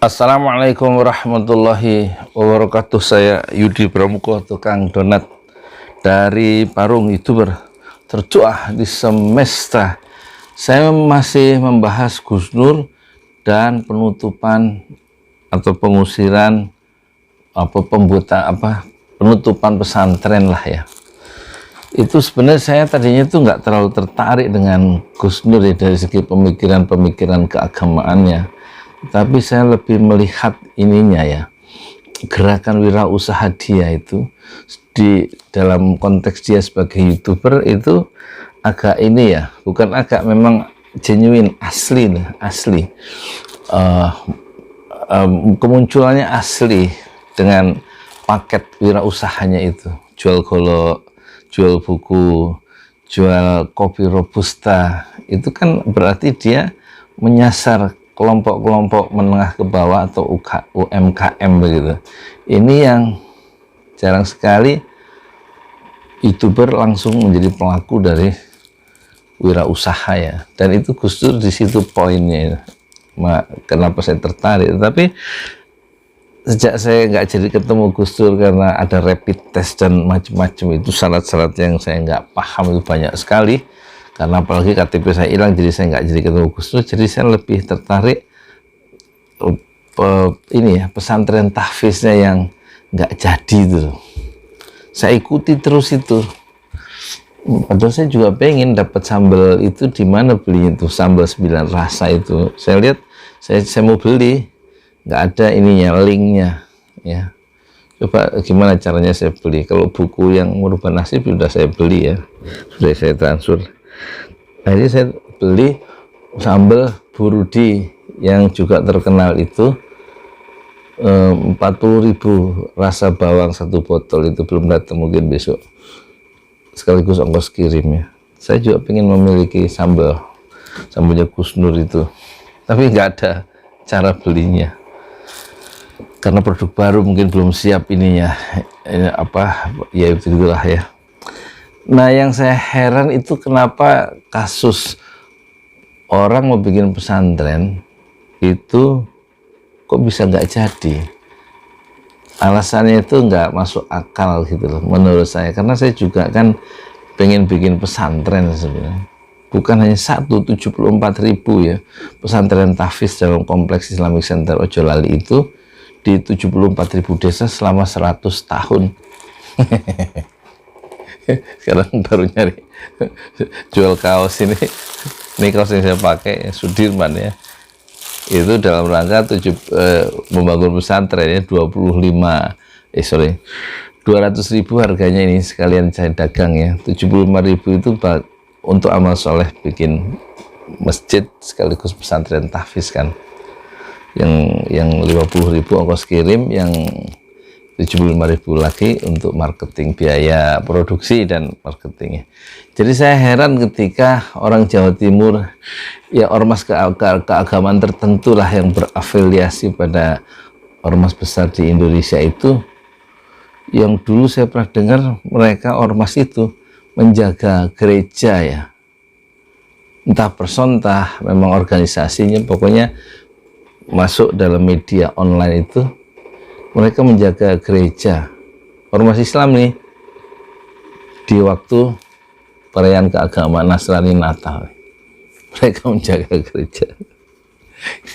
Assalamualaikum warahmatullahi wabarakatuh. Saya Yudi Pramuko, tukang donat dari Parung, YouTuber tercuah di semesta. Saya masih membahas Gus Nur dan penutupan atau pengusiran penutupan pesantren lah ya. Itu sebenarnya saya tadinya tuh nggak terlalu tertarik dengan Gus Nur ya, dari segi pemikiran keagamaannya. Tapi saya lebih melihat ininya ya, gerakan wirausaha dia itu di dalam konteks dia sebagai YouTuber itu agak ini ya, bukan agak, memang genuine, asli. Kemunculannya asli dengan paket wirausahanya itu, jual golok, jual buku, jual kopi robusta. Itu kan berarti dia menyasar kelompok-kelompok menengah ke bawah atau UMKM begitu. Ini yang jarang sekali YouTuber langsung menjadi pelaku dari wirausaha ya. Dan itu Gus Dur di situ poinnya. Kenapa saya tertarik? Tapi sejak saya nggak jadi ketemu Gus Dur karena ada rapid test dan macam-macam, itu syarat-syarat yang saya nggak paham itu banyak sekali. Karena apalagi KTP saya hilang, jadi saya nggak jadi ketemu Gus Dur. Jadi saya lebih tertarik ini ya, pesantren tahfiznya yang nggak jadi itu. Saya ikuti terus itu. Padahal saya juga pengen dapat sambal itu, di mana beli itu sambal 9 rasa itu. Saya lihat, saya mau beli, nggak ada ininya, linknya ya. Coba gimana caranya saya beli. Kalau buku yang merubah nasib sudah saya beli ya, sudah saya transfer. Akhirnya saya beli sambal Burudi yang juga terkenal itu, 40.000 rasa bawang satu botol, itu belum datang, mungkin besok, sekaligus ongkos kirim ya. Saya juga pengen memiliki sambalnya Gus Nur itu, tapi nggak ada cara belinya karena produk baru, mungkin belum siap ininya, ya itulah ya. Nah, yang saya heran itu kenapa kasus orang mau bikin pesantren itu kok bisa nggak jadi. Alasannya itu nggak masuk akal gitu loh menurut saya, karena saya juga kan pengen bikin pesantren sebenarnya. Bukan hanya 74.000 ya pesantren tahfiz dalam kompleks Islamic Center Ojolali itu di 74.000 desa selama 100 tahun. Sekarang baru nyari jual kaos ini kaos yang saya pakai Sudirman ya, itu dalam rangka membangun pesantren ya. 200.000 harganya, ini sekalian saya dagang ya. 75.000 itu untuk amal soleh bikin masjid sekaligus pesantren tahfiz kan, yang 50.000 ongkos kirim, yang 75.000 lagi untuk marketing, biaya produksi dan marketingnya. Jadi saya heran ketika orang Jawa Timur ya, ormas keagamaan tertentu lah yang berafiliasi pada ormas besar di Indonesia itu, yang dulu saya pernah dengar mereka ormas itu menjaga gereja ya, entah person entah memang organisasinya, pokoknya masuk dalam media online itu mereka menjaga gereja. Ormas Islam nih di waktu perayaan keagamaan Nasrani Natal, mereka menjaga gereja.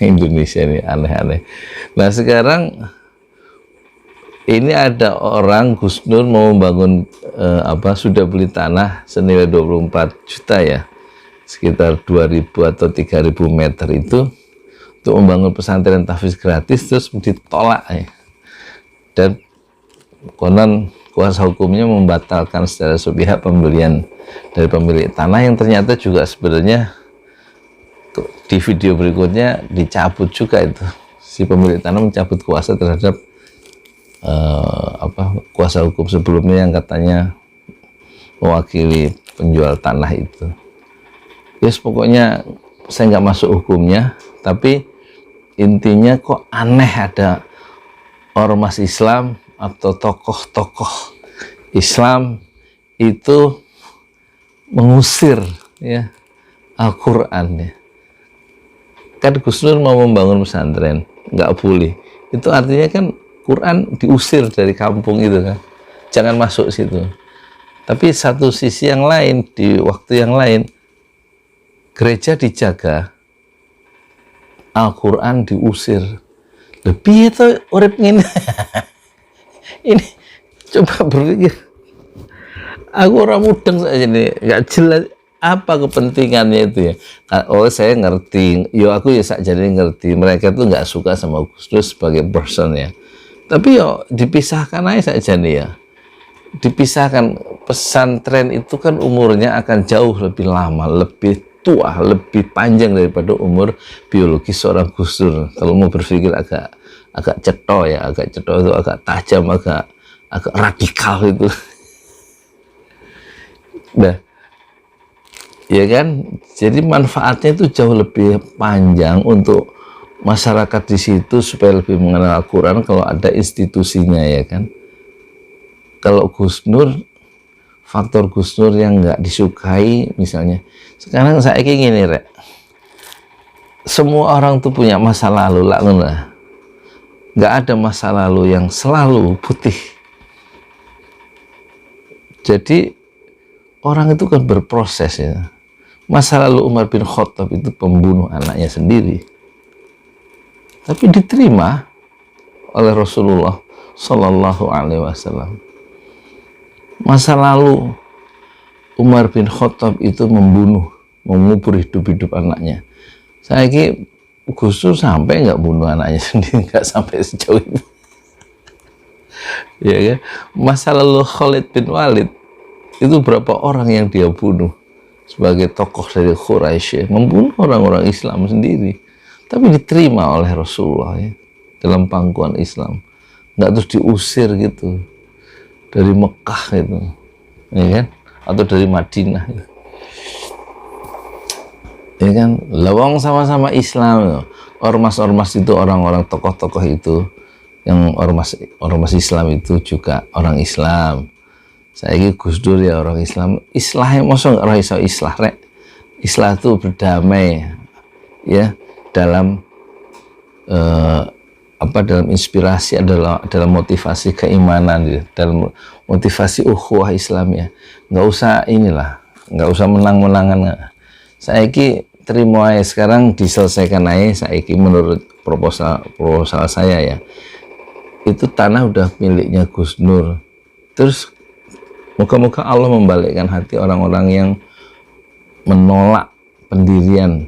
Indonesia ini aneh-aneh. Nah, sekarang ini ada orang, Gus Nur mau membangun sudah beli tanah senilai 24 juta ya, sekitar 2.000 atau 3.000 meter itu untuk membangun pesantren tahfiz gratis, terus ditolak ya. Dan konon kuasa hukumnya membatalkan secara sepihak pembelian dari pemilik tanah, yang ternyata juga sebenarnya di video berikutnya dicabut juga itu. Si pemilik tanah mencabut kuasa terhadap kuasa hukum sebelumnya yang katanya mewakili penjual tanah itu. Yes, pokoknya saya nggak masuk hukumnya, tapi intinya kok aneh ada ormas Islam atau tokoh-tokoh Islam itu mengusir ya Al-Quran ya. Kan Gus Nur mau membangun pesantren, nggak boleh. Itu artinya kan Quran diusir dari kampung itu kan, jangan masuk situ. Tapi satu sisi yang lain, di waktu yang lain, gereja dijaga, Al-Quran diusir. Lebih itu urip ini. Ini coba berpikir, aku orang mudeng saja nih, nggak jelas apa kepentingannya itu ya. Oh saya ngerti, yo aku ya sak jadi ngerti, mereka tuh nggak suka sama Gus Dur sebagai person ya. Tapi yo dipisahkan aja saja nih ya. Dipisahkan, pesantren itu kan umurnya akan jauh lebih lama, lebih tua, lebih panjang daripada umur biologis seorang Gus Dur. Kalau mau berpikir agak ceto ya, agak ceto itu agak tajam, agak radikal itu. Nah, ya kan, jadi manfaatnya itu jauh lebih panjang untuk masyarakat di situ supaya lebih mengenal Al-Quran kalau ada institusinya ya kan. Kalau Gus Nur, faktor Gus Nur yang nggak disukai misalnya, sekarang saya kayak gini Rek, semua orang tuh punya masa lalu lah, nggak ada masa lalu yang selalu putih. Jadi orang itu kan berproses ya. Masa lalu Umar bin Khattab itu pembunuh anaknya sendiri, tapi diterima oleh Rasulullah Shallallahu Alaihi Wasallam. Masa lalu Umar bin Khattab itu membunuh, mengubur hidup-hidup anaknya. Saya kira Gus Dur sampai nggak bunuh anaknya sendiri, nggak sampai sejauh itu. Ya kan? Masa lalu Khalid bin Walid itu berapa orang yang dia bunuh sebagai tokoh dari Quraisy, membunuh orang-orang Islam sendiri, tapi diterima oleh Rasulullah ya, dalam pangkuan Islam, nggak terus diusir gitu dari Mekah gitu, ya kan, atau dari Madinah gitu. Ya kan, lawang sama-sama Islam. Ormas-ormas itu, orang-orang tokoh-tokoh itu yang ormas Islam itu juga orang Islam. Saya ini Gus Dur ya orang Islam. Islahnya masa nggak iso islah rek. Islah itu berdamai ya dalam dalam inspirasi, adalah dalam motivasi keimanan ya, dalam motivasi ukhuwah Islam ya. Nggak usah inilah, nggak usah menang-menangan. Saya ini terima aja sekarang, diselesaikan aja. Saya ini menurut proposal saya ya, itu tanah udah miliknya Gus Nur. Terus moga-moga Allah membalikkan hati orang-orang yang menolak pendirian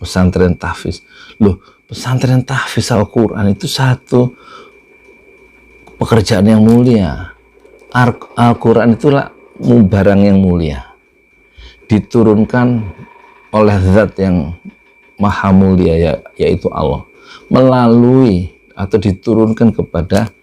pesantren tahfiz. Loh, pesantren tahfiz Al-Quran itu satu pekerjaan yang mulia. Al-Quran itulah barang yang mulia, diturunkan oleh zat yang maha mulia yaitu Allah, melalui atau diturunkan kepada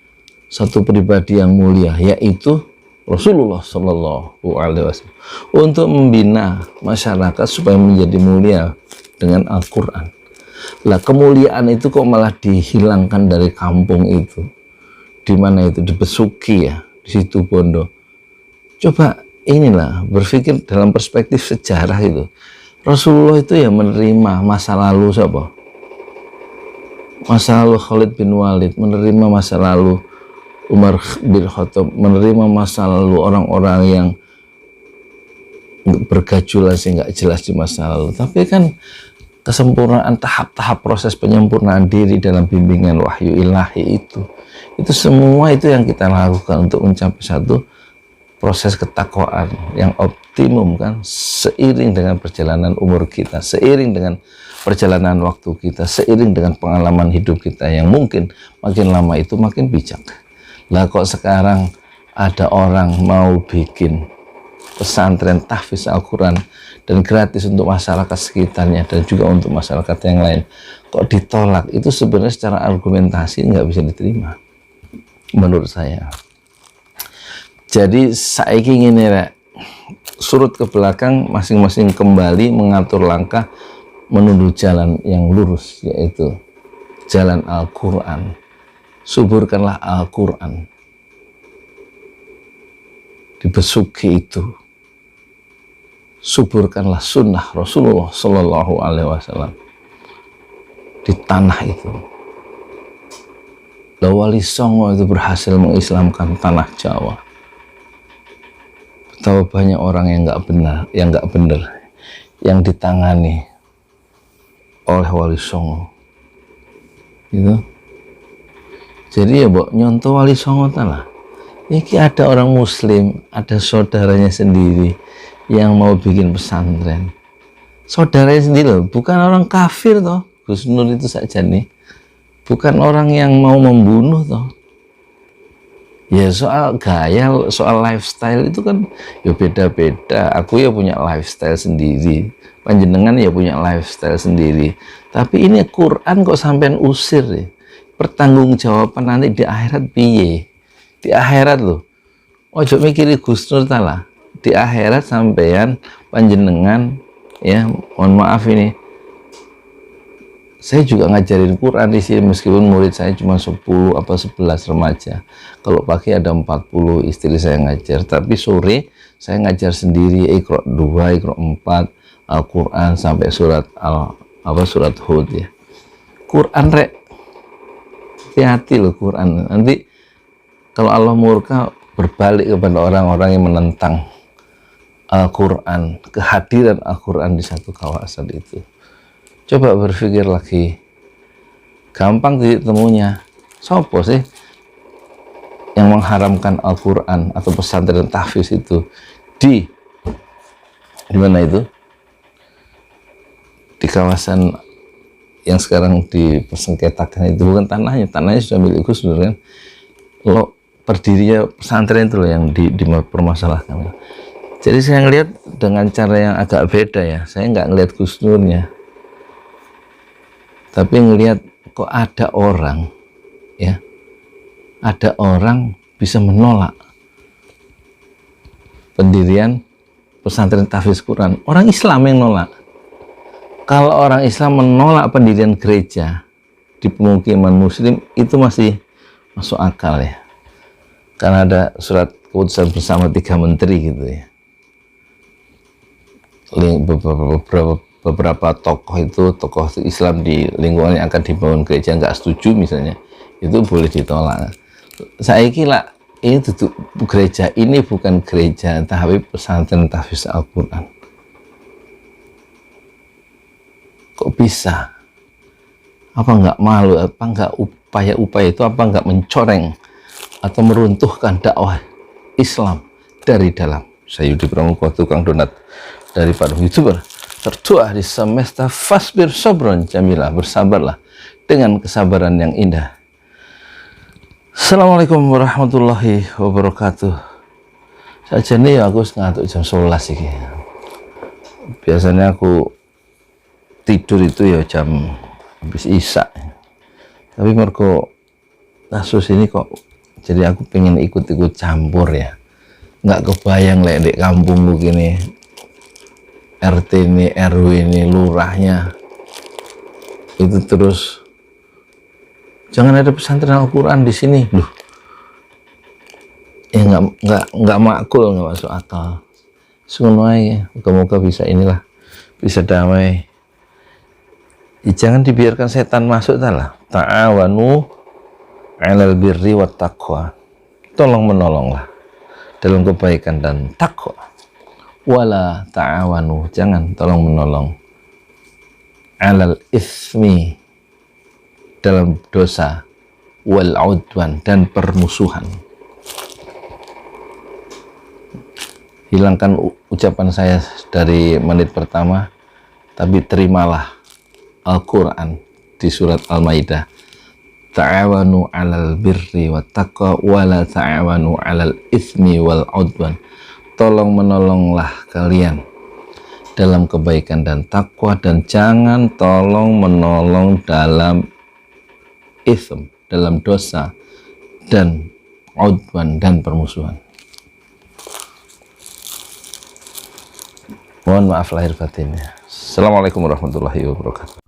satu pribadi yang mulia yaitu Rasulullah Shallallahu Alaihi Wasallam, untuk membina masyarakat supaya menjadi mulia dengan Al-Quran. Lah kemuliaan itu kok malah dihilangkan dari kampung itu, di mana itu, di Besuki ya, di situ Bondo. Coba inilah berpikir dalam perspektif sejarah itu. Rasulullah itu ya menerima masa lalu siapa? Masa lalu Khalid bin Walid, menerima masa lalu Umar bin Khattab, menerima masa lalu orang-orang yang bergajul nggak jelas di masa lalu. Tapi kan kesempurnaan, tahap-tahap proses penyempurnaan diri dalam bimbingan wahyu ilahi itu semua itu yang kita lakukan untuk mencapai satu proses ketakwaan yang optimum kan, seiring dengan perjalanan umur kita, seiring dengan perjalanan waktu kita, seiring dengan pengalaman hidup kita yang mungkin makin lama itu makin bijak. Lah kok sekarang ada orang mau bikin pesantren tahfiz Al-Quran dan gratis untuk masyarakat sekitarnya dan juga untuk masyarakat yang lain, kok ditolak? Itu sebenarnya secara argumentasi nggak bisa diterima menurut saya. Jadi saya ingin surut ke belakang, masing-masing kembali mengatur langkah menuju jalan yang lurus, yaitu jalan Al-Quran. Suburkanlah Al-Quran di Besuki itu, suburkanlah sunnah Rasulullah Shallallahu Alaihi Wasallam di tanah itu. Wali Songo itu berhasil mengislamkan tanah Jawa. Betapa banyak orang yang nggak benar, yang ditangani oleh Wali Songo. Gitu. Jadi ya nyontoh Wali Songo lah. Ini ada orang Muslim, ada saudaranya sendiri yang mau bikin pesantren. Saudaranya sendiri loh, bukan orang kafir toh. Gus Nur itu saja nih, bukan orang yang mau membunuh toh. Ya soal gaya, soal lifestyle itu kan ya beda-beda. Aku ya punya lifestyle sendiri, panjenengan ya punya lifestyle sendiri. Tapi ini Quran kok sampean usir ya. Pertanggungjawaban nanti di akhirat piye? Di akhirat loh. Ojo mikiri Gus Nur talah. Di akhirat sampean panjenengan ya, mohon maaf ini. Saya juga ngajarin Quran di sini meskipun murid saya cuma 10 apa 11 remaja. Kalau pagi ada 40 istri saya ngajar, tapi sore saya ngajar sendiri Iqra 2, Iqra 4, Al-Quran sampai surat surat Hud ya. Quran rek. Hati-hati loh Quran. Nanti kalau Allah murka berbalik kepada orang-orang yang menentang Al-Quran, kehadiran Al-Quran di satu kawasan itu. Coba berpikir lagi. Gampang titik temunya. Sopo sih yang mengharamkan Al-Quran atau pesantren tahfiz itu di mana itu? Di kawasan yang sekarang dipersengketakan itu bukan tanahnya sudah milik Gus Dur kan. Lo berdirinya pesantren itu loh yang dipermasalahkan. Jadi saya ngelihat dengan cara yang agak beda ya. Saya nggak ngelihat Gus Durnya, tapi ngelihat kok ada orang ya, ada orang bisa menolak pendirian pesantren tahfiz Quran. Orang Islam yang nolak. Kalau orang Islam menolak pendirian gereja di pemukiman Muslim itu masih masuk akal ya, karena ada surat keputusan bersama 3 menteri gitu ya. Beberapa tokoh Islam di lingkungan yang akan dibangun gereja nggak setuju misalnya, itu boleh ditolak. Saya kira ini tutup gereja ini bukan gereja tapi pesantren tahfiz Al-Quran. Kok bisa? Apa nggak malu? Apa nggak upaya itu apa nggak mencoreng atau meruntuhkan dakwah Islam dari dalam? Saya Yudi Pramuko, tukang donat dari para YouTuber tertua di semesta. Fasbir sobron jamilah, bersabarlah dengan kesabaran yang indah. Assalamualaikum warahmatullahi wabarakatuh. Saja nih aku ngantuk jam 11 ini. Biasanya aku tidur itu ya jam habis isya, tapi mergo kasus ini kok jadi aku pengen ikut-ikut campur ya. Nggak kebayang di kampung gini, RT ini, RW ini, lurahnya itu terus jangan ada pesantren Al-Quran di sini loh. Ya nggak makul, nggak masuk akal. Semuanya moga-moga bisa inilah, bisa damai. Ya, jangan dibiarkan setan masuk lah. Ta'awanu 'alal birri wat taqwa. Tolong menolonglah dalam kebaikan dan takwa. Wala ta'awanu, jangan tolong menolong 'alal itsmi, dalam dosa, wal 'udwan, dan permusuhan. Hilangkan ucapan saya dari menit pertama, tapi terimalah Al-Quran di surat Al-Maidah. Ta'awanu 'alal birri wat taqwa wa la ta'awanu 'alal itsmi wal 'udwan. Tolong menolonglah kalian dalam kebaikan dan takwa, dan jangan tolong menolong dalam itsm, dalam dosa, dan 'udwan, dan permusuhan. Mohon maaf lahir batinnya. Assalamualaikum warahmatullahi wabarakatuh.